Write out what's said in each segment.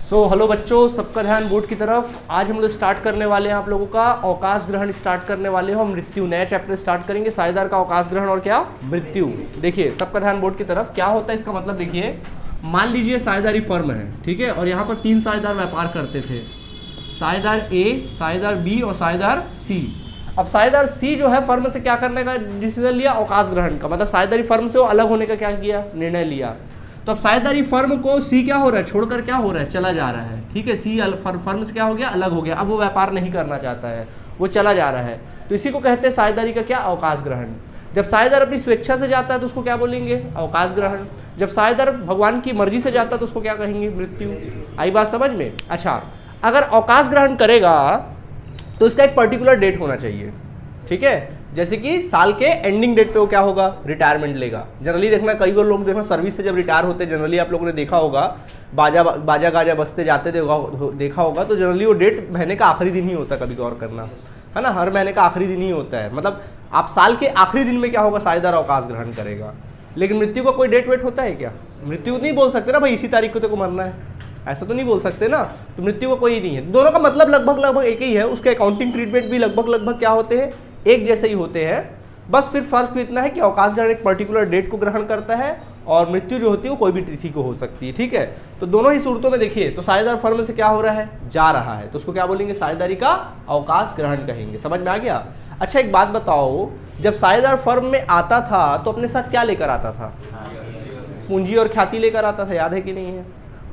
Hello बच्चों, सबका ध्यान बोर्ड की तरफ। आज हम लोग स्टार्ट करने वाले हैं आप लोगों का अवकाश ग्रहण स्टार्ट करने वाले हो। हम मृत्यु नया चैप्टर स्टार्ट करेंगे, साझेदार का अवकाश ग्रहण और क्या मृत्यु। देखिए सबका ध्यान बोर्ड की तरफ। क्या होता है इसका मतलब, देखिए मान लीजिए साझेदारी फर्म है, ठीक है, और यहाँ पर 3 साझेदार व्यापार करते थे, साझेदार ए, साझेदार बी और साझेदार सी। अब साझेदार सी जो है फर्म से क्या करने का डिसीजन लिया, अवकाश ग्रहण का, मतलब साझेदारी फर्म से वो अलग होने का क्या किया, निर्णय लिया। तो अब साझेदारी फर्म को सी क्या हो रहा है, छोड़कर क्या हो रहा है, चला जा रहा है, ठीक है। सी फर्म से क्या हो गया, अलग हो गया। अब वो व्यापार नहीं करना चाहता है, वो चला जा रहा है। तो इसी को कहते हैं साझेदारी का क्या, अवकाश ग्रहण। जब साझेदार अपनी स्वेच्छा से जाता है तो उसको क्या बोलेंगे, अवकाश ग्रहण। जब साझेदार भगवान की मर्जी से जाता है तो उसको क्या कहेंगे, मृत्यु। आई बात समझ में। अच्छा, अगर अवकाश ग्रहण करेगा तो इसका एक पर्टिकुलर डेट होना चाहिए, ठीक है। जैसे कि साल के एंडिंग डेट पे वो क्या होगा, रिटायरमेंट लेगा। जनरली देखना, कई बार लोग देखना सर्विस से जब रिटायर होते हैं, जनरली आप लोगों ने देखा होगा बाजा गाजा बजते जाते देखा होगा, तो जनरली वो डेट महीने का आखिरी दिन ही होता है। कभी गौर करना है ना, हर महीने का आखिरी दिन ही होता है। मतलब आप साल के आखिरी दिन में क्या होगा, साझेदार अवकाश ग्रहण करेगा। लेकिन मृत्यु का कोई डेट वेट होता है क्या? मृत्यु नहीं बोल सकते ना भाई इसी तारीख को तेरे को मरना है, ऐसा तो नहीं बोल सकते ना। तो मृत्यु का कोई नहीं है। दोनों का मतलब लगभग एक ही है, उसके अकाउंटिंग ट्रीटमेंट भी लगभग क्या होते हैं, एक जैसे ही होते हैं। बस फिर फर्क इतना है कि अवकाश ग्रहण एक पर्टिकुलर डेट को ग्रहण करता है और मृत्यु जो होती है वो कोई भी तिथि को हो सकती है, ठीक है। तो दोनों ही सूरतों में देखिए, तो साझेदार फर्म से क्या हो रहा है, जा रहा है, तो उसको क्या बोलेंगे, साझेदारी का अवकाश ग्रहण कहेंगे। समझ में आ गया। अच्छा एक बात बताओ, जब साझेदार फर्म में आता था तो अपने साथ क्या लेकर आता था, पूंजी और ख्याति लेकर आता था, याद है कि नहीं है।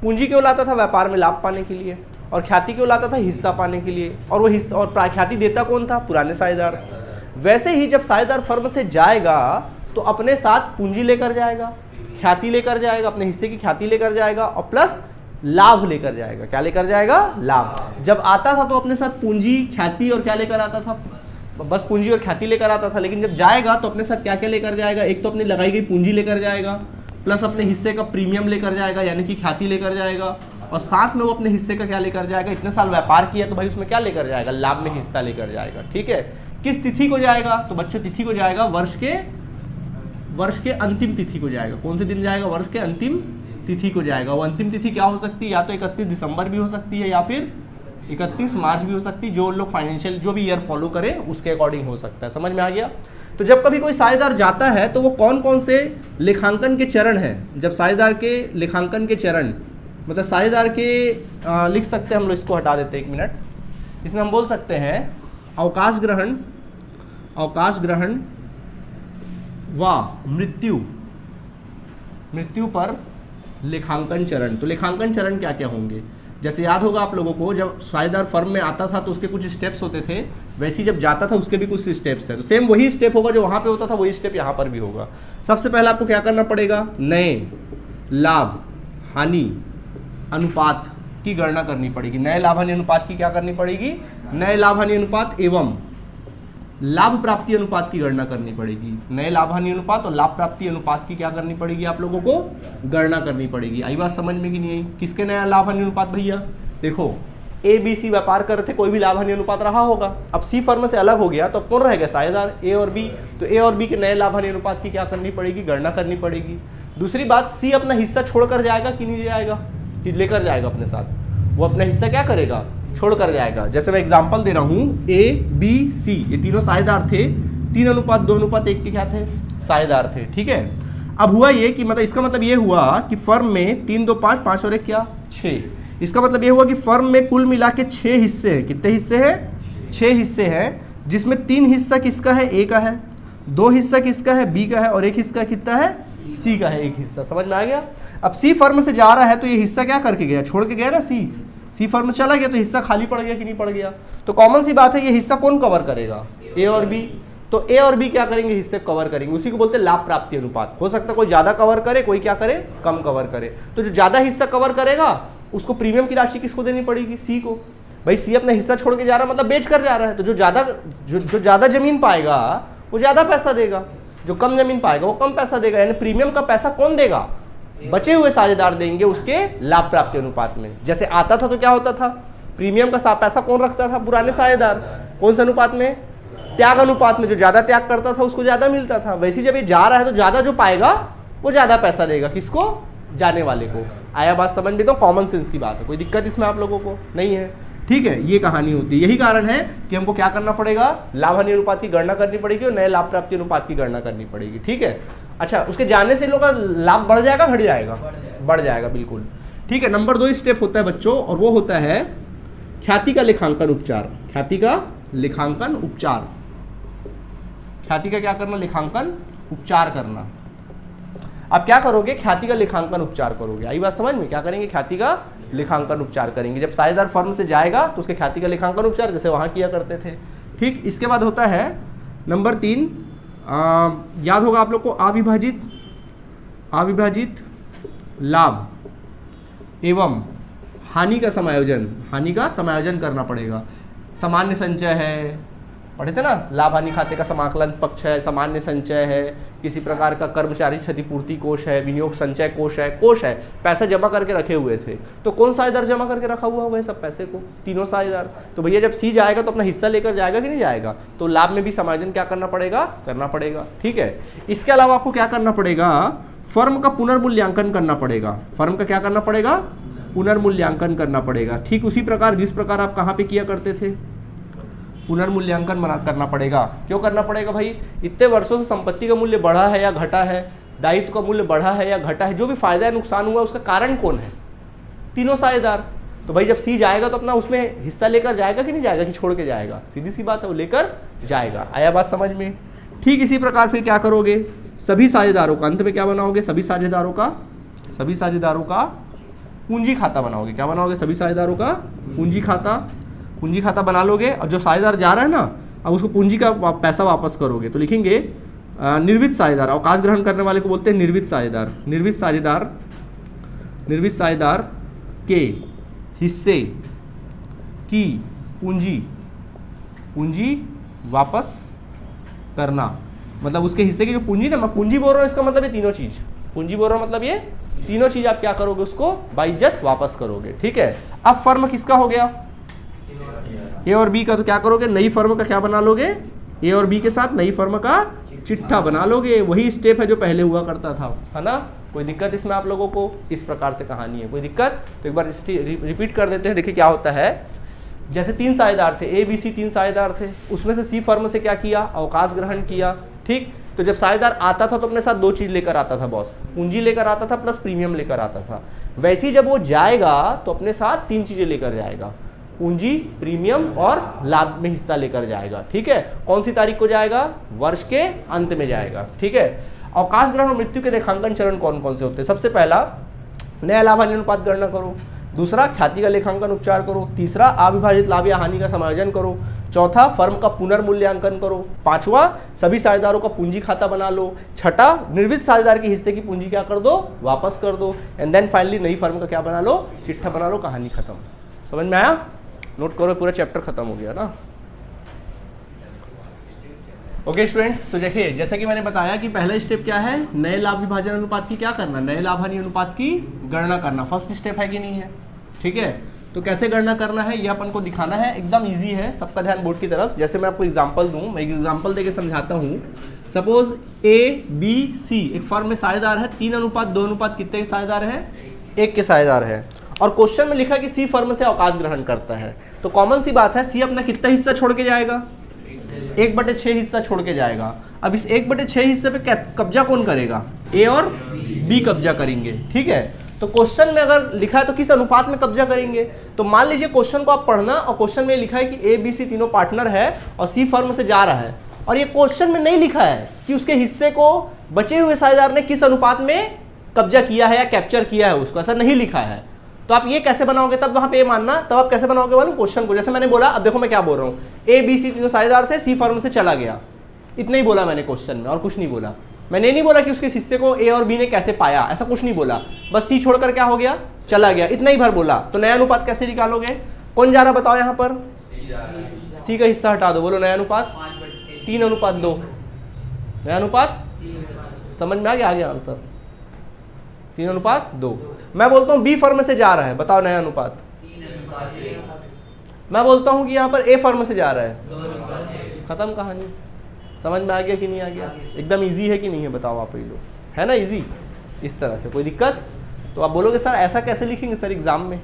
पूंजी क्यों लाता था, व्यापार में लाभ पाने के लिए, और ख्याति क्यों लाता था, हिस्सा पाने के लिए। और वो हिस्सा और ख्याति देता कौन था, पुराने साझेदार। वैसे ही जब साझेदार फर्म से जाएगा तो अपने साथ पूंजी लेकर जाएगा, ख्याति लेकर जाएगा, अपने हिस्से की ख्याति लेकर जाएगा और प्लस लाभ लेकर जाएगा। क्या लेकर जाएगा, लाभ। जब आता था तो अपने साथ पूंजी, ख्याति और क्या लेकर आता था, बस पूंजी और ख्याति लेकर आता था। लेकिन जब जाएगा तो अपने साथ क्या क्या लेकर जाएगा, एक तो अपनी लगाई गई पूंजी लेकर जाएगा, प्लस अपने हिस्से का प्रीमियम लेकर जाएगा, यानी कि ख्याति लेकर जाएगा, और साथ में वो अपने हिस्से का क्या लेकर जाएगा, इतने साल व्यापार किया तो भाई उसमें क्या लेकर जाएगा, लाभ में हिस्सा लेकर जाएगा, ठीक है। किस तिथि को जाएगा, तो बच्चों तिथि को जाएगा वर्ष के अंतिम तिथि को जाएगा। कौन से दिन जाएगा, वर्ष के अंतिम तिथि को जाएगा। वो अंतिम तिथि क्या हो सकती है, या तो 31 दिसंबर भी हो सकती है या फिर 31 मार्च भी हो सकती है। जो लोग फाइनेंशियल जो भी ईयर फॉलो करे उसके अकॉर्डिंग हो सकता है। समझ में आ गया। तो जब कभी कोई साझेदार जाता है तो वो कौन कौन से लेखांकन के चरण हैं, जब साझेदार के लेखांकन के चरण, मतलब साझेदार के लिख सकते हैं हम लोग, इसको हटा देते हैं 1 मिनट। इसमें हम बोल सकते हैं अवकाश ग्रहण व मृत्यु पर लेखांकन चरण। तो लेखांकन चरण क्या क्या होंगे, जैसे याद होगा आप लोगों को, जब साझेदार फर्म में आता था तो उसके कुछ स्टेप्स होते थे, वैसे ही जब जाता था उसके भी कुछ स्टेप्स है। तो सेम वही स्टेप होगा जो वहाँ पे होता था, वही स्टेप यहाँ पर भी होगा। सबसे पहले आपको क्या करना पड़ेगा, नए लाभ हानि अनुपात की गणना करनी पड़ेगी। नए लाभ हानि अनुपात की क्या करनी पड़ेगी, नए लाभ हानि अनुपात एवं लाभ प्राप्ति अनुपात की गणना करनी पड़ेगी। नए लाभ हानि अनुपात और लाभ प्राप्ति अनुपात की क्या करनी पड़ेगी, आप लोगों को गणना करनी पड़ेगी। आई बात समझ में कि नहीं आई। किसके नया लाभ हानि अनुपात, भैया देखो ए बी सी व्यापार कर रहे थे, कोई भी लाभ हानि अनुपात रहा होगा। अब सी फर्म से अलग हो गया तो कौन रह गया, साझेदार ए और बी। तो ए और बी के नए लाभ हानि अनुपात की क्या करनी पड़ेगी, गणना करनी पड़ेगी। दूसरी बात, सी अपना हिस्सा छोड़कर जाएगा कि नहीं जाएगा, लेकर जाएगा अपने साथ। वो अपना हिस्सा क्या करेगा, छोड़ कर जाएगा। जैसे मैं एग्जांपल दे रहा हूँ, ए बी सी ये तीनों साझेदार थे, 3:2:1 के क्या थे, साझेदार थे, ठीक है। अब हुआ ये कि मतलब इसका मतलब ये हुआ कि फर्म में 3 2 5 5 और 1 क्या 6। इसका मतलब ये हुआ कि फर्म में कुल मिला के 6 हिस्से हैं। कितने हिस्से हैं, 6 हिस्से हैं, जिसमें 3 हिस्सा किसका है, ए का है, 2 हिस्सा किसका है, बी का है, और 1 हिस्सा कितना है, सी का है, 1 हिस्सा। समझ में आ गया। अब सी फर्म से जा रहा है तो ये हिस्सा क्या करके गया, छोड़ के गया ना। सी फर्म में चला गया तो हिस्सा खाली पड़ गया कि नहीं पड़ गया। तो कॉमन सी बात है, ये हिस्सा कौन कवर करेगा, ए और बी। तो ए और बी क्या करेंगे, हिस्से कवर करेंगे। उसी को बोलते हैं लाभ प्राप्ति अनुपात। हो सकता है कोई ज्यादा कवर करे, कोई क्या करे, कम कवर करे। तो जो ज्यादा हिस्सा कवर करेगा उसको प्रीमियम की राशि किसको देनी पड़ेगी, सी को। भाई सी अपना हिस्सा छोड़ के जा रहा है, मतलब बेच कर जा रहा है, तो जो ज्यादा जमीन पाएगा वो ज्यादा पैसा देगा, जो कम जमीन पाएगा वो कम पैसा देगा। यानी प्रीमियम का पैसा कौन देगा, बचे हुए साझेदार देंगे उसके लाभ प्राप्ति अनुपात में। जैसे आता था तो क्या होता था, प्रीमियम का पैसा कौन रखता था, पुराने साझेदार। कौन से अनुपात में, त्याग अनुपात में। जो ज्यादा त्याग करता था उसको ज्यादा मिलता था। वैसे जब ये जा रहा है तो ज्यादा जो पाएगा वो ज्यादा पैसा देगा, किसको, जाने वाले को। आया बात समझ में? तो कॉमन सेंस की बात है, कोई दिक्कत इसमें आप लोगों को नहीं है, ठीक है। ये कहानी होती है, यही कारण है कि हमको क्या करना पड़ेगा, लाभ हानि अनुपात की गणना करनी पड़ेगी और नए लाभ प्राप्ति अनुपात की गणना करनी पड़ेगी, ठीक है। अच्छा, उसके जाने से इन लोग का लाभ बढ़ जाएगा घट जाएगा? बढ़ जाएगा, बिल्कुल, ठीक है। नंबर 2 स्टेप होता है बच्चों, और वो होता है ख्याति का लेखांकन उपचार। ख्याति का लेखांकन उपचार, ख्याति का क्या करना, लेखांकन उपचार करना। अब क्या करोगे, ख्याति का लेखांकन उपचार करोगे। आई बात समझ में? क्या करेंगे, ख्याति का लेखांकन उपचार करेंगे। जब साझेदार फर्म से जाएगा तो उसके ख्याति का लेखांकन उपचार जैसे वहां किया करते थे, ठीक। इसके बाद होता है नंबर 3, याद होगा आप लोग को, अविभाजित लाभ एवं हानि का समायोजन करना पड़ेगा। सामान्य संचय है, पढ़े थे ना, लाभ हानि खाते का समाकलन पक्ष है, सामान्य संचय है, किसी प्रकार का कर्मचारी क्षतिपूर्ति कोष है, विनियोग संचय कोष है, पैसा जमा करके रखे हुए थे। तो कौन साझेदार जमा करके रखा हुआ होगा सब पैसे को? तीनों साझेदार। तो भैया जब सी जाएगा तो अपना हिस्सा लेकर जाएगा कि नहीं जाएगा? तो लाभ में भी समायोजन क्या करना पड़ेगा, ठीक है। इसके अलावा आपको क्या करना पड़ेगा, फर्म का पुनर्मूल्यांकन करना पड़ेगा। फर्म का क्या करना पड़ेगा, पुनर्मूल्यांकन करना पड़ेगा। ठीक उसी प्रकार जिस प्रकार आप कहाँ पे किया करते थे, पुनर्मूल्यांकन करना पड़ेगा। क्यों करना पड़ेगा भाई? इतने वर्षों से संपत्ति का मूल्य बढ़ा है या घटा है, दायित्व का मूल्य बढ़ा है या घटा है, जो भी फायदा या नुकसान हुआ उसका कारण कौन है? तीनों साझेदार। तो भाई जब सी जाएगा तो अपना उसमें हिस्सा लेकर जाएगा कि नहीं जाएगा, कि छोड़ के जाएगा? सीधी सी बात है, वो लेकर जाएगा। आया बात समझ में? ठीक इसी प्रकार फिर क्या करोगे, सभी साझेदारों का, अंत में क्या बनाओगे, सभी साझेदारों का पूंजी खाता बनाओगे। क्या बनाओगे, सभी साझेदारों का पूंजी खाता बना लोगे। और जो साझेदार जा रहा है ना, अब उसको पूंजी का पैसा वापस करोगे। तो लिखेंगे निर्वित साझेदार, अवकाश ग्रहण करने वाले को बोलते हैं निर्वित साझेदार के हिस्से की पूंजी वापस करना। मतलब उसके हिस्से की जो पूंजी ना, मैं पूंजी बोल रहा हूँ, इसका मतलब ये तीनों चीज, पूंजी बोल रहा हूँ मतलब ये तीनों चीज आप क्या करोगे, उसको बाइज्जत वापस करोगे, ठीक है। अब फर्म किसका हो गया, ए और बी का। तो क्या करोगे, नई फर्म का क्या बना लोगे, ए और बी के साथ नई फर्म का चिट्ठा बना लोगे। वही स्टेप है जो पहले हुआ करता था, है ना। कोई दिक्कत इसमें आप लोगों को? इस प्रकार से कहानी है, कोई दिक्कत? तो एक बार रिपीट कर देते हैं। देखिए क्या होता है, जैसे 3 साझेदार थे, ए बी सी 3 साझेदार थे, उसमें से सी फर्म से क्या किया, अवकाश ग्रहण किया, ठीक। तो जब साझेदार आता था तो अपने साथ 2 चीज लेकर आता था बॉस, पूंजी लेकर आता था प्लस प्रीमियम लेकर आता था। वैसे ही जब वो जाएगा तो अपने साथ 3 चीजें लेकर जाएगा, पूंजी, प्रीमियम और लाभ में हिस्सा लेकर जाएगा, ठीक है। कौन सी तारीख को जाएगा, वर्ष के अंत में जाएगा, ठीक है। अवकाश ग्रहण और मृत्यु के रेखांकन चरण कौन कौन से होते हैं? सबसे पहला नया लाभ हानि अनुपात गणना करो, दूसरा ख्याति का लेखांकन उपचार करो, तीसरा अविभाजित लाभ या हानि का समायोजन करो, चौथा फर्म का पुनर्मूल्यांकन करो, पांचवा सभी साझेदारों का पूंजी खाता बना लो, छठा निर्वित साझेदार के हिस्से की पूंजी क्या कर दो, वापस कर दो, एंड देन फाइनली नई फर्म का क्या बना लो, चिट्ठा बना लो, कहानी खत्म। समझ में आया? नोट करो, पूरा चैप्टर खत्म हो गया ना। ओके स्टूडेंट्स, तो देखिए जैसा कि मैंने बताया कि पहला स्टेप क्या है, नए लाभ विभाजन अनुपात की क्या करना, नए लाभ हानि अनुपात की गणना करना। फर्स्ट स्टेप है कि नहीं है, ठीक है। तो कैसे गणना करना है ये अपन को दिखाना है, एकदम इजी है। सबका ध्यान बोर्ड की तरफ। जैसे मैं आपको एग्जांपल दूं, मैं एग्जांपल देके समझाता हूं। सपोज ए बी सी एक फर्म में साझेदार है, 3:2 कितने के साझेदार है, 1 के साझेदार है। और क्वेश्चन में लिखा कि सी फर्म से अवकाश ग्रहण करता है। तो कॉमन सी बात है, सी अपना कितना हिस्सा छोड़ के जाएगा, 1/6 हिस्सा छोड़ के जाएगा। अब इस 1/6 हिस्से पे कब्जा कौन करेगा, ए और बी कब्जा करेंगे, ठीक है। तो क्वेश्चन में अगर लिखा है तो किस अनुपात में कब्जा करेंगे। तो मान लीजिए क्वेश्चन को आप पढ़ना, और क्वेश्चन में लिखा है कि ए बी सी तीनों पार्टनर है और सी फर्म से जा रहा है, और ये क्वेश्चन में नहीं लिखा है कि उसके हिस्से को बचे हुए साझेदार ने किस अनुपात में कब्जा किया है या कैप्चर किया है, उसको ऐसा नहीं लिखा है। तो आप ये कैसे बनाओगे, तब वहां पे ये मानना, तब आप कैसे बनाओगे मालूम, क्वेश्चन को। जैसे मैंने बोला, अब देखो मैं क्या बोल रहा हूँ, ए बी सी तीनों साझेदार थे, सी फर्म से चला गया, इतना ही बोला मैंने क्वेश्चन में, और कुछ नहीं बोला। मैंने नहीं बोला कि उसके हिस्से को ए और बी ने कैसे पाया, ऐसा कुछ नहीं बोला। बस सी छोड़कर क्या हो गया, चला गया, इतना ही भर बोला। तो नया अनुपात कैसे निकालोगे, कौन जा रहा बताओ यहाँ पर, सी का हिस्सा हटा दो, बोलो नया अनुपात 3:2। नया अनुपात समझ में आ गया आंसर, 3:2। मैं बोलता हूँ बी फर्म से जा रहा है, बताओ नया अनुपात। मैं बोलता हूँ कि यहाँ पर ए फर्म से जा रहा है, खत्म कहानी। समझ में आ गया कि नहीं आ गया? एकदम इजी है कि नहीं है, बताओ आप ही लोग, है ना इजी। इस तरह से कोई दिक्कत तो आप बोलोगे सर ऐसा कैसे लिखेंगे सर एग्जाम में,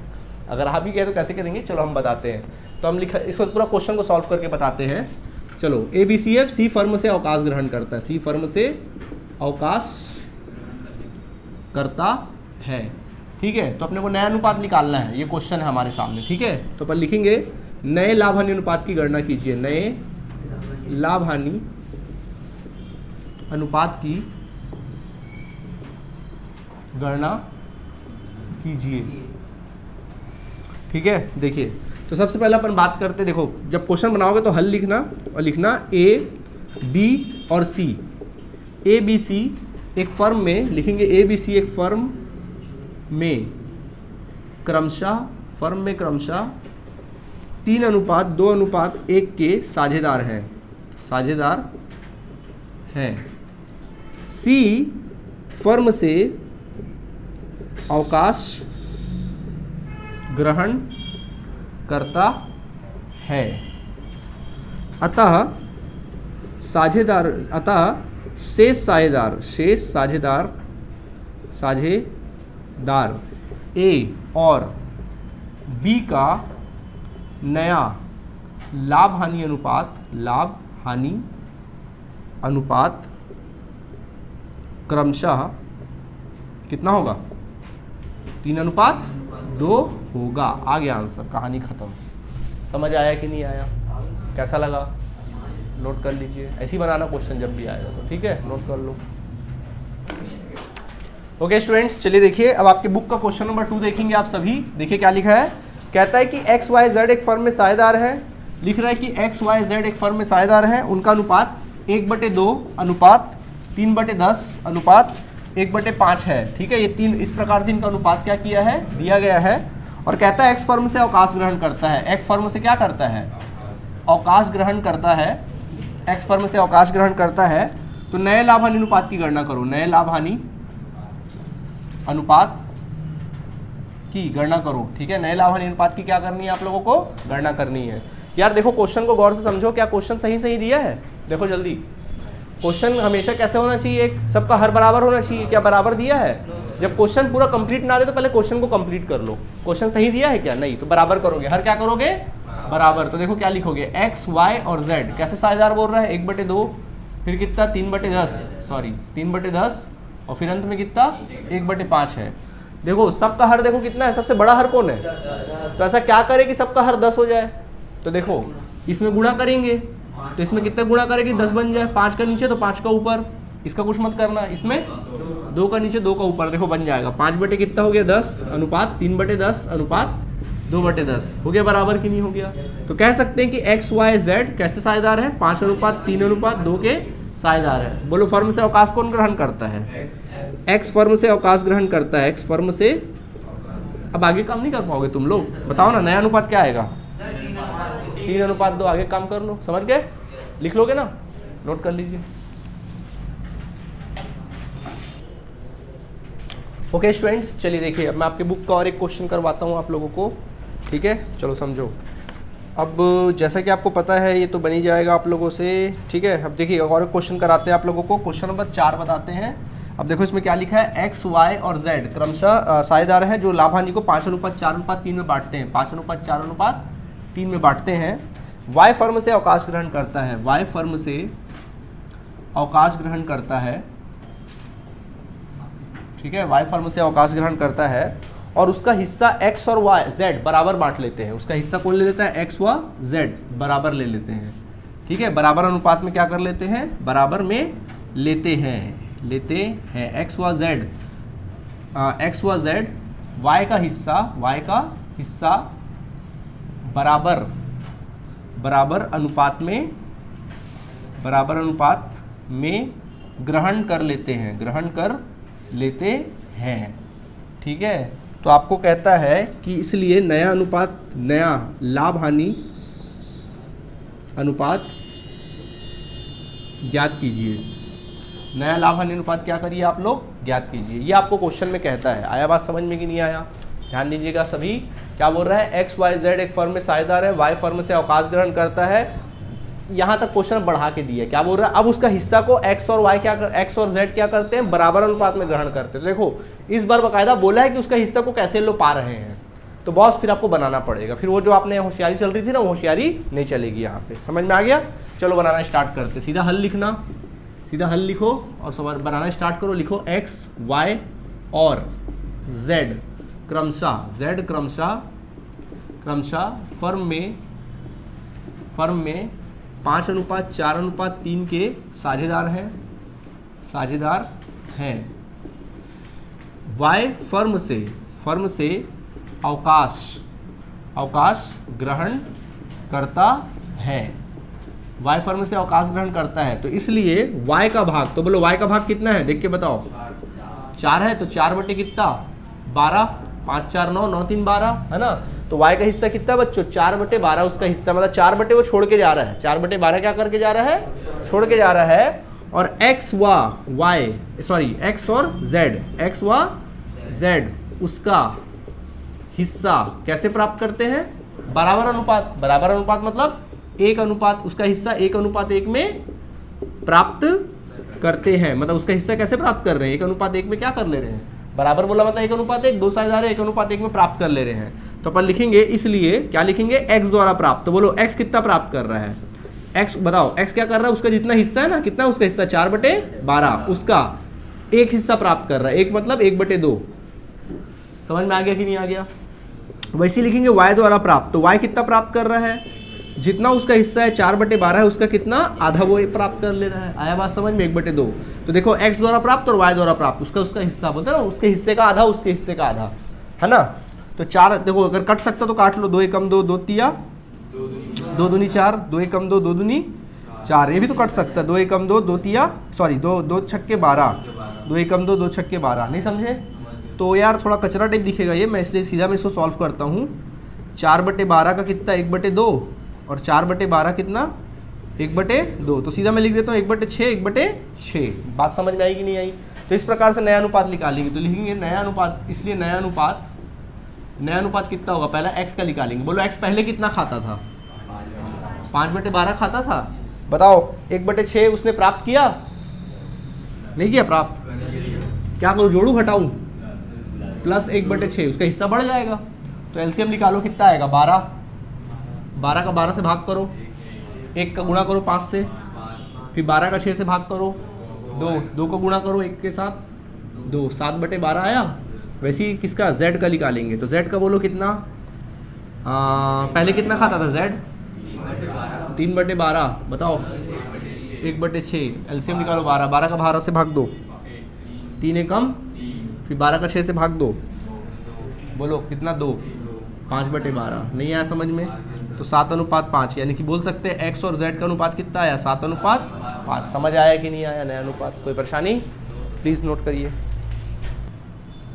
अगर आप ही कहे तो कैसे करेंगे, चलो हम बताते हैं। तो हम इसको पूरा क्वेश्चन को सॉल्व करके बताते हैं। चलो ABCF सी फर्म से अवकाश ग्रहण करता है, सी फर्म से अवकाश करता है, ठीक है। तो अपने को नया अनुपात निकालना है, ये क्वेश्चन है हमारे सामने, ठीक है। तो अपन लिखेंगे नए लाभ हानि अनुपात की गणना कीजिए, नए लाभ हानि अनुपात की गणना कीजिए, ठीक है। देखिए तो सबसे पहले अपन बात करते, देखो जब क्वेश्चन बनाओगे तो हल लिखना और लिखना A, B और C। ABC एक फर्म में लिखेंगे, ABC एक फर्म में क्रमशः 3:2:1 के साझेदार हैं, C फर्म से अवकाश ग्रहण करता है, अतः शेष साझेदार A और B का नया लाभ हानि अनुपात क्रमशः कितना होगा, 3:2 होगा। आ गया आंसर, कहानी खत्म। समझ आया कि नहीं आया, कैसा लगा, नोट कर लीजिए। ऐसे ही बनाना क्वेश्चन जब भी आएगा तो, ठीक है, नोट कर लो। ओके स्टूडेंट्स, चलिए देखिए अब आपके बुक का क्वेश्चन नंबर 2 देखेंगे आप सभी। देखिए क्या लिखा है, कहता है कि XYZ एक फर्म में साझेदार है, लिख रहा है कि XYZ एक फर्म में साझेदार है, उनका अनुपात 1/2 अनुपात 3/10 अनुपात 1/5 है, ठीक है। ये 3 इस प्रकार से इनका अनुपात क्या किया है, दिया गया है। और कहता है X फर्म से अवकाश ग्रहण करता है, X फर्म से क्या करता है, अवकाश ग्रहण करता है, X फर्म से अवकाश ग्रहण करता है। तो नए लाभ हानि अनुपात की गणना करो, नए लाभ हानि अनुपात की गणना करो, ठीक है। नए लाभ हानि अनुपात की क्या करनी है आप लोगों को, गणना करनी है। यार देखो क्वेश्चन को गौर से समझो, क्या क्वेश्चन सही दिया है, देखो जल्दी। क्वेश्चन हमेशा कैसे होना चाहिए, एक सबका हर बराबर होना चाहिए, क्या बराबर दिया है। जब क्वेश्चन पूरा कंप्लीट ना दे तो पहले क्वेश्चन को कंप्लीट कर लो, क्वेश्चन सही दिया है क्या, नहीं तो बराबर करोगे, हर क्या करोगे, बराबर। तो देखो क्या लिखोगे, X, Y और Z कैसे साझेदार बोल रहा है, 1/2, फिर कितना 3/10 और फिर अंत में कितना 1/5 है। देखो सबका हर देखो कितना है, सबसे बड़ा हर कौन है, तो ऐसा क्या करे कि सबका हर 10 हो जाए। तो देखो इसमें गुणा करेंगे, तो इसमें कितना गुणा करेंगे, 10 बन जाए, 5 का नीचे तो 5 का ऊपर, इसका कुछ मत करना, इसमें 2 का नीचे 2 का ऊपर, देखो बन जाएगा 5 कितना हो गया 10 अनुपात 3/10 अनुपात 2/10 हो गया, बराबर कि नहीं हो गया। तो कह सकते हैं कि XYZ कैसे साझेदार है, 5:3:2 के साझेदार है। बोलो फर्म से अवकाश कौन ग्रहण करता है, X फर्म से अवकाश ग्रहण करता है, X फर्म से। अब आगे काम नहीं कर पाओगे तुम लोग, बताओ ना नया अनुपात क्या आएगा, 3:2। आगे काम कर लो, समझ गए, लिख लोगे ना, नोट कर लीजिए। ओके स्टूडेंट्स, चलिए देखिए अब मैं आपके बुक का और एक क्वेश्चन करवाता हूँ आप लोगों को, ठीक है। चलो समझो, अब जैसा कि आपको पता है ये तो बनी जाएगा आप लोगों से, ठीक है। अब देखिए और एक क्वेश्चन कराते हैं आप लोगों को, क्वेश्चन नंबर 4 बताते हैं। अब देखो इसमें क्या लिखा है, X, Y और Z क्रमशः साझेदार हैं जो लाभ हानि को 5:4:3 में बांटते हैं, 5:4:3 में बांटते हैं। Y फर्म से अवकाश ग्रहण करता है, Y फर्म से अवकाश ग्रहण करता है, ठीक है। Y फर्म से अवकाश ग्रहण करता है और उसका हिस्सा X और Y Z बराबर बांट लेते हैं। उसका हिस्सा कौन ले लेता है, X व Z बराबर ले लेते हैं, ठीक है। बराबर अनुपात में क्या कर लेते हैं, बराबर में लेते हैं X व Z Y का हिस्सा बराबर अनुपात में ग्रहण कर लेते हैं, ठीक है। तो आपको कहता है कि इसलिए नया लाभ हानि अनुपात ज्ञात कीजिए। नया लाभ हानि अनुपात क्या करिए आप लोग, ज्ञात कीजिए। ये आपको क्वेश्चन में कहता है, आया बात समझ में कि नहीं आया, ध्यान दीजिएगा सभी। क्या बोल रहा है, XYZ एक फर्म में साझेदार है, Y फर्म से अवकाश ग्रहण करता है, यहाँ तक क्वेश्चन बढ़ा के दिया, क्या बोल रहा है, अब उसका हिस्सा को x और y x और z क्या करते हैं, बराबर अनुपात में ग्रहण करते हैं। तो देखो इस बार बकायदा बोला है कि उसका हिस्सा को कैसे लोग पा रहे हैं, तो बॉस फिर आपको बनाना पड़ेगा, फिर वो जो आपने होशियारी चल रही थी ना वो होशियारी नहीं चलेगी यहाँ पे, समझ में आ गया। चलो बनाना स्टार्ट करते, सीधा हल लिखना, सीधा हल लिखो और सवाल बनाना स्टार्ट करो। लिखो x y और z क्रमशः फर्म में 5:4:3 के साझेदार हैं। y फर्म से अवकाश ग्रहण करता है। y फर्म से अवकाश ग्रहण करता है, तो इसलिए y का भाग, तो बोलो y का भाग कितना है, देख के बताओ। 4 है, तो 4 बटे कितना, 12, 5 4 9, 9 3 12, है ना। तो y का हिस्सा कितना बच्चों, 4/12 उसका हिस्सा, मतलब 4 बटे वो छोड़ के जा रहा है, 4/12 क्या करके जा रहा है, छोड़ के जा रहा है। और x और z उसका हिस्सा कैसे प्राप्त करते हैं, बराबर अनुपात मतलब 1:, उसका हिस्सा 1:1 में प्राप्त करते हैं। मतलब उसका हिस्सा कैसे प्राप्त कर रहे हैं, 1:1 में क्या कर ले रहे हैं, बराबर बोला मतलब 1:1, 2 साझेदार है, 1:1 में प्राप्त कर ले रहे हैं। तो अपन लिखेंगे, इसलिए क्या लिखेंगे, x द्वारा प्राप्त। तो बोलो x कितना प्राप्त कर रहा है, x बताओ, x क्या कर रहा है, उसका जितना हिस्सा है ना, कितना उसका हिस्सा 4/12, उसका एक हिस्सा प्राप्त कर रहा है, एक मतलब 1/2। समझ में आ गया कि नहीं आ गया। वैसे लिखेंगे y द्वारा प्राप्त, तो y कितना प्राप्त कर रहा है, जितना उसका हिस्सा है 4/12 है, उसका कितना आधा वो प्राप्त कर ले रहा है। आया बात समझ में, 1/2। तो देखो x द्वारा प्राप्त और y द्वारा प्राप्त, उसका हिस्सा बोलते हैं ना, उसके हिस्से का आधा, उसके हिस्से का आधा, है ना। तो 4 देखो अगर कट सकता तो काट लो, 2 एकम 2, 2 तिया 2 दूनी 4, 2 एकम 2, 2 दूनी 4, ये भी तो कट सकता है, 2 एकम 2, 2 तिया 2 छक्के 12, 2 एकम 2, 2 छक्के 12, नहीं समझे। तो यार थोड़ा कचरा टाइप दिखेगा ये, मैं इसलिए सीधा मैं इसको सॉल्व करता हूँ। 4/12 का कितना, 1/2, और 4/12 कितना, 1/2, तो सीधा मैं लिख देता हूँ 1/6, 1/6। बात समझ में आई कि नहीं आई। तो इस प्रकार से नया अनुपात निकालेंगे, तो लिखेंगे नया अनुपात, इसलिए नया अनुपात कितना होगा, पहला x का निकालेंगे। बोलो x पहले कितना खाता था, 5/12 खाता था, बताओ 1/6 उसने प्राप्त किया, नहीं किया प्राप्त, क्या करूँ, जोड़ू घटाऊँ, प्लस 1/6, उसका हिस्सा बढ़ जाएगा। तो एलसीएम निकालो, कितना आएगा, 12 का 12 से भाग करो, 1 का गुणा करो 5 से, फिर 12 का 6 से भाग करो, 2 का गुणा करो 1 के साथ, 2, 7/12 आया। वैसे ही किसका, z का निकालेंगे, तो z का बोलो कितना, पहले कितना खाता था z, 3/12, बताओ 1/6, एलसीएम निकालो 12 का 12 से भाग दो, 3 एकम, फिर 12 का 6 से भाग दो, बोलो कितना, 2, 5/12, नहीं आया समझ में। तो 7:5, यानी कि बोल सकते हैं x और z का अनुपात कितना आया, 7:5। समझ आया कि नहीं आया नया अनुपात, कोई परेशानी, प्लीज़ नोट करिए,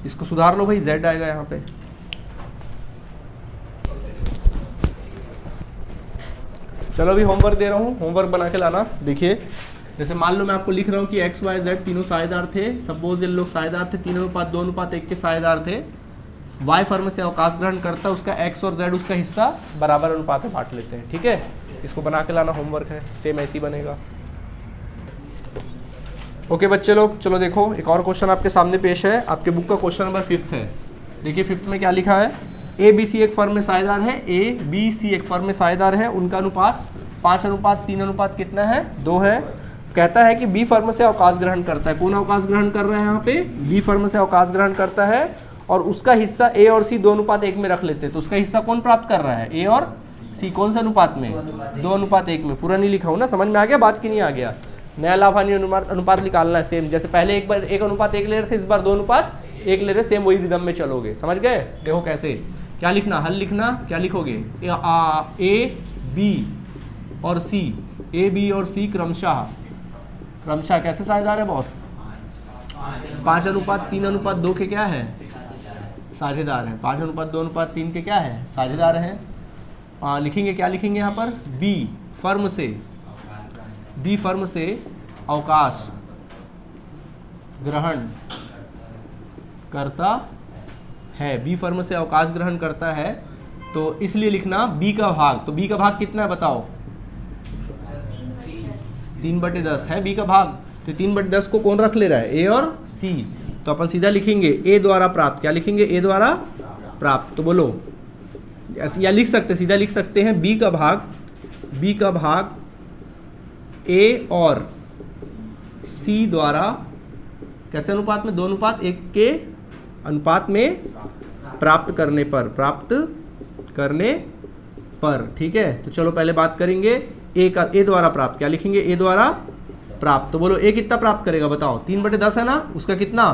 इसको सुधार लो भाई, z आएगा यहाँ पे। चलो अभी होमवर्क दे रहा हूँ, होमवर्क बना के लाना। देखिए जैसे मान लो मैं आपको लिख रहा हूँ कि x y z तीनों साझेदार थे, सपोज ये लोग साझेदार थे, 3:2:1 के साझेदार थे। y फर्म से अवकाश ग्रहण करता, उसका x और z उसका हिस्सा बराबर अनुपात में बांट लेते हैं, ठीक है। इसको बना के लाना, होमवर्क है, सेम ऐसे ही बनेगा। ओके बच्चे लोग, चलो देखो एक और क्वेश्चन आपके सामने पेश है, आपके बुक का क्वेश्चन नंबर 5 है। देखिए 5 में क्या लिखा है, ए बी सी एक फर्म में साझेदार है, ए बी सी एक फर्म में साझेदार है, उनका अनुपात 5:3 कितना है, 2 है। कहता है कि बी फर्म से अवकाश ग्रहण करता है, कौन अवकाश ग्रहण कर रहा है यहाँ पे, बी फर्म से अवकाश ग्रहण करता है, और उसका हिस्सा ए और सी 2:1 में रख लेते हैं। तो उसका हिस्सा कौन प्राप्त कर रहा है, ए और सी, कौन से अनुपात में, 2:1 में। पूरा नहीं लिखा हूँ ना, समझ में आ गया बात की नहीं आ गया। नया लाभ हानि अनुपात निकालना है सेम, जैसे पहले एक बार 1:1 ले रहे थे, इस बार 2:1 ले रहे, सेम वही रिदम में चलोगे, समझ गए। देखो कैसे, क्या लिखना, हल लिखना, क्या लिखोगे, ए बी और सी, ए बी और सी क्रमशः कैसे साझेदार है बॉस, 5:3:2 के क्या है, साझेदार है। 5:2:3 के क्या है, साझेदार है। लिखेंगे, क्या लिखेंगे यहाँ पर, बी फर्म से अवकाश ग्रहण करता है, बी फर्म से अवकाश ग्रहण करता है, तो इसलिए लिखना बी का भाग। तो बी का भाग कितना है बताओ, 3/10 है बी का भाग, तो 3/10 को कौन रख ले रहा है, ए और सी। तो अपन सीधा लिखेंगे ए द्वारा प्राप्त, क्या लिखेंगे, ए द्वारा प्राप्त। तो बोलो या लिख सकते, सीधा लिख सकते हैं बी का भाग ए और सी द्वारा कैसे अनुपात में, 2:1 के अनुपात में प्राप्त करने पर, ठीक है। तो चलो पहले बात करेंगे ए का, ए द्वारा प्राप्त, क्या लिखेंगे, ए द्वारा प्राप्त। तो बोलो ए कितना प्राप्त करेगा बताओ, 3/10 है ना, उसका कितना,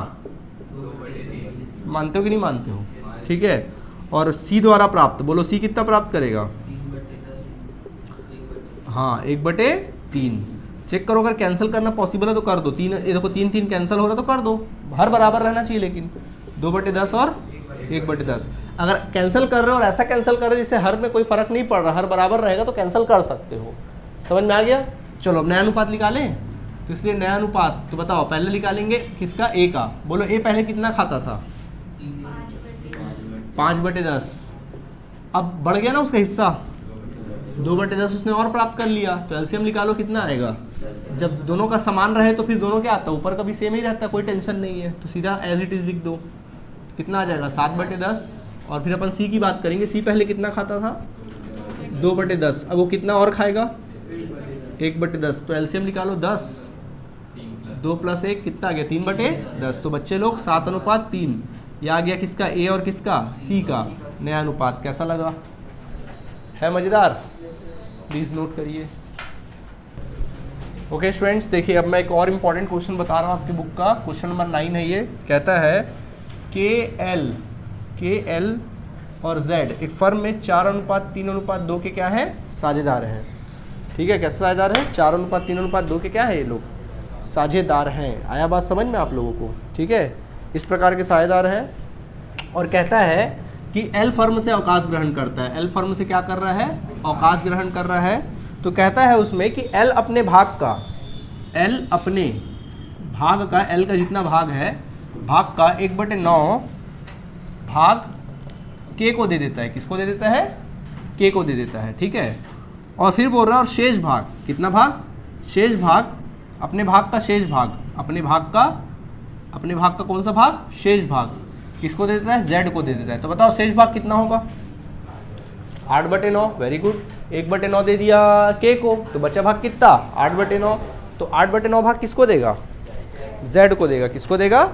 2/3 मानते हो कि नहीं मानते हो, ठीक है। और सी द्वारा प्राप्त, बोलो सी कितना प्राप्त करेगा, 3/10, हाँ 1/3। चेक करो अगर कैंसिल करना पॉसिबल है तो कर दो, 3 ये देखो 3 कैंसिल हो रहा तो कर दो, हर बराबर रहना चाहिए, लेकिन 2/10 और 1/10। अगर कैंसिल कर रहे हो और ऐसा कैंसिल कर रहे हो जिससे हर में कोई फर्क नहीं पड़ रहा, हर बराबर रहेगा तो कैंसिल कर सकते हो, समझ में आ गया। चलो अब नया अनुपात निकालें, तो इसलिए नया अनुपात, तो बताओ पहले निकालेंगे किसका, ए का। बोलो ए पहले कितना खाता था, 5/10, अब बढ़ गया ना उसका हिस्सा, 2/10 उसने और प्राप्त कर लिया, तो एलसीएम निकालो कितना आएगा। जब दोनों का समान रहे तो फिर दोनों क्या आता है, ऊपर का भी सेम ही रहता है, कोई टेंशन नहीं है, तो सीधा एज इट इज लिख दो। कितना आ जाएगा, 7/10। और फिर अपन सी की बात करेंगे, सी पहले कितना खाता था, 2/10, अब वो कितना और खाएगा, 1/10। तो एलसीएम निकालो 10, 2 + 1 कितना आ गया, 3/10। तो बच्चे लोग 7:3, यह आ गया किसका, ए और किसका, सी का नया अनुपात। कैसा लगा, है मज़ेदार, प्लीज़ नोट करिए। ओके स्टूडेंट्स, देखिए अब मैं एक और इम्पॉर्टेंट क्वेश्चन बता रहा हूँ आपकी बुक का, क्वेश्चन नंबर 9 है ये। कहता है के एल और जेड एक फर्म में 4:3:2 के क्या है, साझेदार हैं, ठीक है। कैसे साझेदार हैं, 4:3:2 के क्या है, ये लोग साझेदार हैं। आया बात समझ में आप लोगों को, ठीक है। इस प्रकार के साझेदार हैं, और कहता है कि एल फर्म से अवकाश ग्रहण करता है, एल फर्म से क्या कर रहा है, अवकाश ग्रहण कर रहा है। तो कहता है उसमें कि एल अपने भाग का, एल अपने भाग का, एल का जितना भाग है, भाग का 1/9 भाग के को दे देता है, किसको दे देता है, के को दे देता है, ठीक है। और फिर बोल रहा है और शेष भाग, कितना भाग, शेष भाग, अपने भाग का शेष भाग, अपने भाग का कौन सा भाग, शेष भाग, किसको दे देता है, जेड को दे देता है। तो बताओ शेष भाग कितना होगा, 8/9, वेरी गुड। 1/9 दे दिया के को, तो बचा भाग कितना, 8/9। तो 8/9 भाग किसको देगा, जेड को देगा, किसको देगा,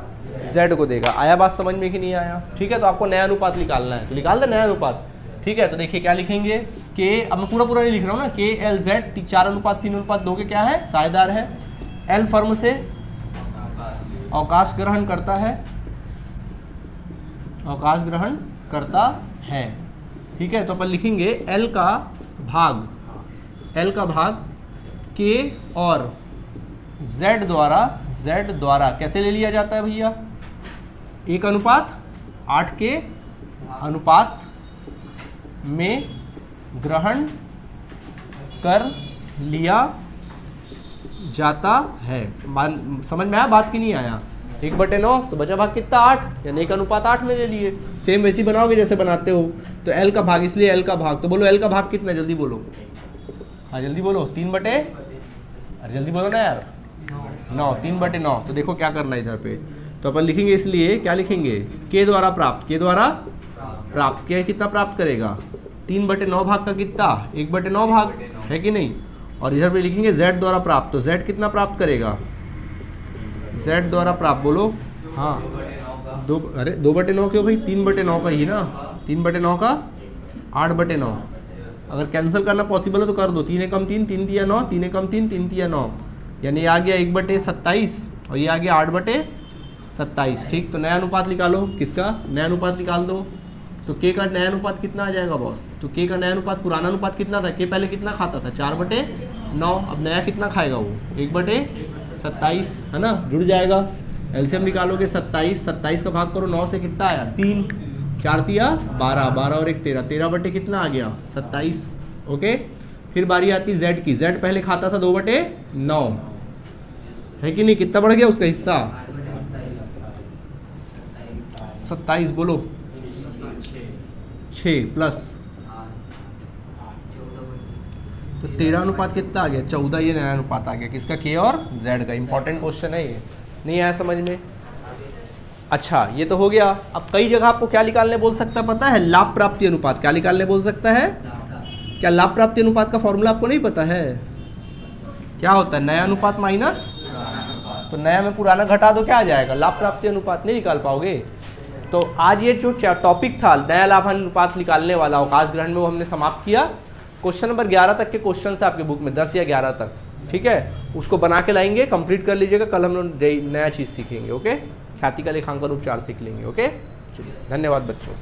जेड को देगा। आया बात समझ में कि नहीं आया, ठीक है। तो आपको नया अनुपात निकालना है, तो निकाल दे नया अनुपात, ठीक है। तो देखिए क्या लिखेंगे, के, अब मैं पूरा नहीं लिख रहा हूँ ना, के एल जेड 4:3:2 के क्या है, साझेदार है। एल फर्म से अवकाश ग्रहण करता है, अवकाश ग्रहण करता है, ठीक है। तो अपन लिखेंगे एल का भाग के और जेड द्वारा कैसे ले लिया जाता है भैया, 1:8 के अनुपात में ग्रहण कर लिया जाता है। समझ में आया बात की नहीं आया, 1/9 तो बचा भाग कितना, 8, यानी 1:8 में ले लिए। सेम वैसे ही बनाओगे जैसे बनाते हो। तो एल का भाग, इसलिए एल का भाग, तो बोलो एल का भाग कितना, जल्दी बोलो, हाँ जल्दी बोलो, 3/, अरे जल्दी बोलो ना यार, 9, 3/9। तो देखो क्या करना है इधर पे, तो अपन लिखेंगे, इसलिए क्या लिखेंगे, के द्वारा प्राप्त, के कितना प्राप्त करेगा, 3/9 भाग का कितना, 1/9 भाग, है कि नहीं। और इधर पे लिखेंगे जेड द्वारा प्राप्त, तो जेड कितना प्राप्त करेगा, जेड द्वारा प्राप्त, बोलो हाँ, 2/9 क्यों भाई, 3/9 का ही ना, 3/9 का 8/9। अगर कैंसिल करना पॉसिबल है तो कर दो, 3 एकम 3, 3 तिया 9, 3 एकम 3, 3 तिया 9, यानी आ गया 1/27 और ये आ गया 8/27, ठीक। तो नया अनुपात निकालो, किसका नया अनुपात निकाल दो। तो के का नया अनुपात कितना आ जाएगा बॉस, तो के का नया अनुपात, पुराना अनुपात कितना था, के पहले कितना खाता था, 4/9, अब नया कितना खाएगा वो, 1/27, है ना, जुड़ जाएगा। एलसीएम निकालोगे 27 का भाग करो 9 से, कितना आया, 3, 4 तिया 12, 12 और 1 13, 13 कितना आ गया, 27, ओके। फिर बारी आती जेड की, जेड पहले खाता था 2/9, है कि नहीं, कितना बढ़ गया उसका हिस्सा, 27, बोलो 6 प्लस तो 13 अनुपात कितना आ गया, 14, ये नया अनुपात आ गया किसका, के और जेड का। इंपॉर्टेंट क्वेश्चन है ये, नहीं आया समझ में। अच्छा ये तो हो गया। अब कई जगह आपको क्या निकालने बोल सकता है पता है, लाभ प्राप्ति अनुपात। क्या निकालने बोल सकता है, क्या लाभ प्राप्ति अनुपात का फॉर्मूला आपको नहीं पता है, क्या होता है, नया अनुपात माइनस, तो नया में पुराना घटा दो, क्या आ जाएगा, लाभ प्राप्ति अनुपात। नहीं निकाल पाओगे। तो आज ये जो टॉपिक था नया लाभ अनुपात निकालने वाला अवकाश ग्रहण में, वो हमने समाप्त किया। क्वेश्चन नंबर 11 तक के क्वेश्चन है आपके बुक में, 10 या 11 तक, ठीक है, उसको बना के लाएंगे, कंप्लीट कर लीजिएगा। कल हम लोग नया चीज़ सीखेंगे। ओके, ख्याति का लेखांकन उपचार सीख लेंगे। ओके, चलिए, धन्यवाद बच्चों।